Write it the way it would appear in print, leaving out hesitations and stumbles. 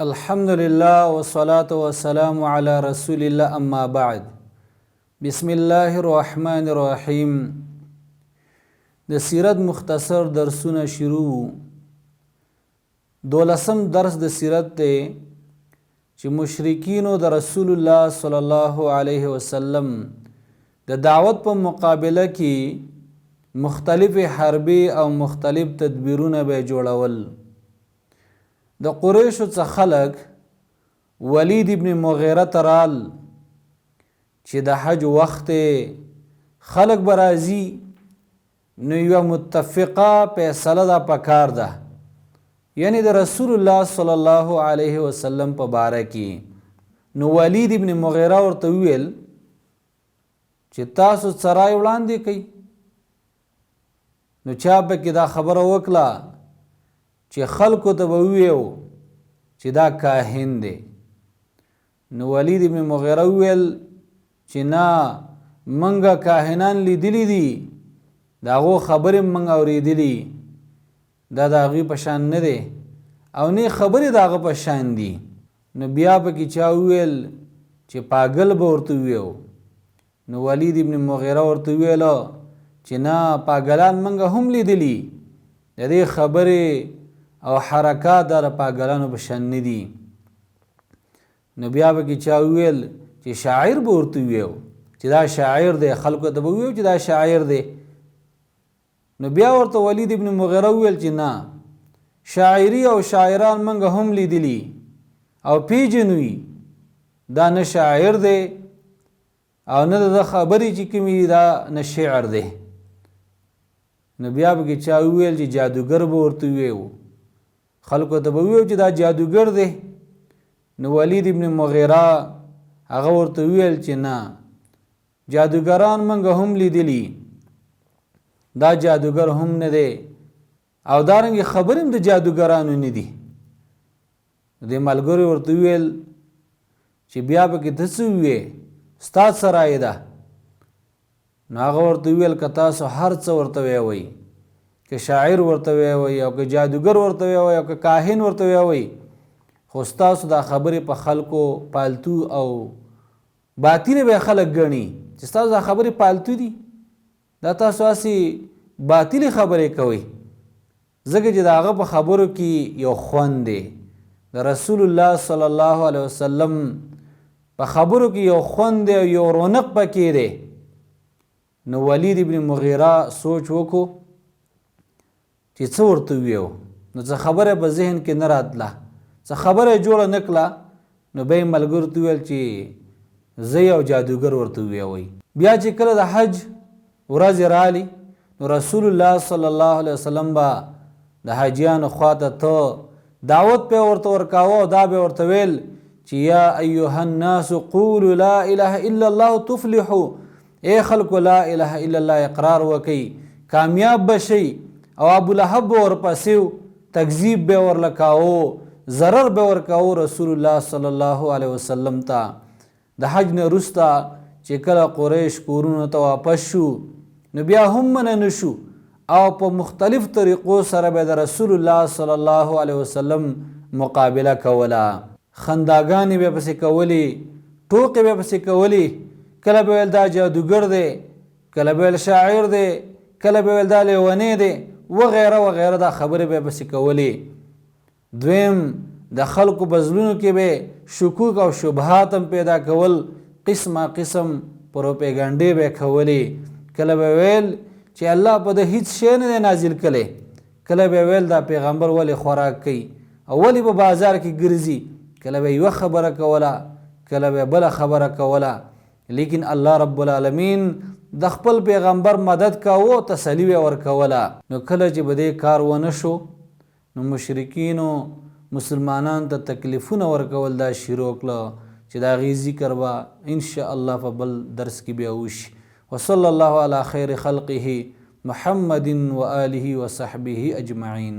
الحمدلله والصلاة والسلام على رسول الله اما بعد. بسم الله الرحمن الرحیم. د سیرت مختصر درسونه شروع. 12م درس د سیرت دی چې مشرکینو د رسول الله صلی الله علیه وسلم د دعوت په مقابله کې مختلف حربي او مختلف تدبیرونه به جوړول. د قریشو څخه خلق ولید ابن مغیره ترال چې د حج وخت خلق برازي نو یو متفقه فیصله دا پکار ده، یعنی د رسول الله صلی الله علیه وسلم په باره کې. نو ولید ابن مغیره ورته ویل چې تاسو سرای وړاندې کوي. نو چا پکې دا خبره وکړه چې خلکو ته به وویو چې دا کاهن دی. نو ولید ابن مغیره ویل چې نه، منګه کاهنان لیدلی دي، د هغو خبرې موږ اورېدلي، دا د هغوی په شان نه دی او نه خبرې د هغه په شان دي. نو بیا پکې چا وویل چې پاگل به ورته وویو. نو ولید ابن مغیره ورته ویله چې نه، پاگلان موږ هم لیدلي، د دې خبرې او حرکات د پاگلانو په شان نه دي. نو بیا پکې چا وویل چې شاعر به ورته وویو چې دا شاعر دی، خلکو ته به وویو چې دا شاعر دی. نو بیا ورته ولید ابن مغیره وویل چې نه، شاعری او شاعران موږ هم لیدلي او پیژنوي، دا نه شاعر دی او نه د خبرې چې کومې دا نه شعر دی. نو بیا پکې چا وویل چې جادوګر به ورته وویو، خلکو ته به وویو چې دا جادوګر دی. نو ولید ابن مغیره هغه ورته ویل چې نه، جادوګران موږ هم لیدلي، دا جادوګر هم نه دی او دارنګه خبرې هم د جادوګرانو نه دي. د ملګرو ورته ویل چې بیا پکې ته څه وویې، ستا سرای ده. نو هغه ورته ویل که تاسو هر څه ورته ویوئ، که شاعر ورته ویوئ او که جادوګر ورته ویوئ او که کاهن ورته ویوئ، خو ستاسو دا خبرې په خلکو پالتو او باطلې به خلک ګڼي چې ستاسو دا خبرې پالتو دي، دا تاسو هسې باطلې خبرې کوئ. ځکه چې د هغه په خبرو کې یو خوند دی، د رسول الله صلی الله علیه وسلم په خبرو کې یو خوند دی او یو رونق پکې دی. نو ولید ابن مغیره سوچ وکړو چې څه ورته وویو. نو څه خبره په ذهن کې نه راتله، څه خبره جوړه نه کړه. نو به یې ملګرو ته وویل چې زه یو جادوګر ورته وویوئ. بیا چې کله د حج ورځې رالی، نو رسول الله صلی الله علیه وسلم به د حاجیانو خواته ته دعوت پې ورته ورکاوه او دا به ورته ویل چې یا ایها الناس قولوا لا اله الا الله تفلحوا، ای خلکو لا اله الا الله اقرار وکئ، کامیاب بشئ. او ابو لهب به ورپسې تکذیب به ورلکاوه، ضرر به ورکاوه رسول الله صلی الله علیه وسلم ته. د حج نه وروسته چې کله قریش کورونو ته واپس شو، نو بیا هم منع نه شو او په مختلف طریقو سره به د رسول الله صلی الله علیه وسلم مقابله کوله. خنداګانې به پسې کولې، ټوکې به پسې کولې، کله به ویل دا جادوګر دی، کله به ویل شاعر دی، کله به ویل دا لیونی دی وغیره وغیره، دا خبرې به پسې کولې. دویم د خلکو په زړونو کې به شکوک او شبهات هم پیدا کول، قسمه قسم پروپیګنډې به کولې. کله به ویل چې الله په د هیڅ شی نه دی نازل کړی، کله به ویل دا پیغمبر ولې خوراک کوي او ولې په بازار کې ګرځي، کله به یوه خبره کوله، کله به بله خبره کوله. لیکن الله رب العالمین د خپل پیغمبر مدد کاوه، تسلی یې ورکوله. نو کله چې به دې کار ونه شو، نو مشرکینو مسلمانانو ته تکلیفونه ورکول دا شروع کړه چې د هغې ذکر به انشاءالله په بل درس کې بیا وشي. وصلی الله علی خیر خلقه محمد و آله و صحبه اجمعین.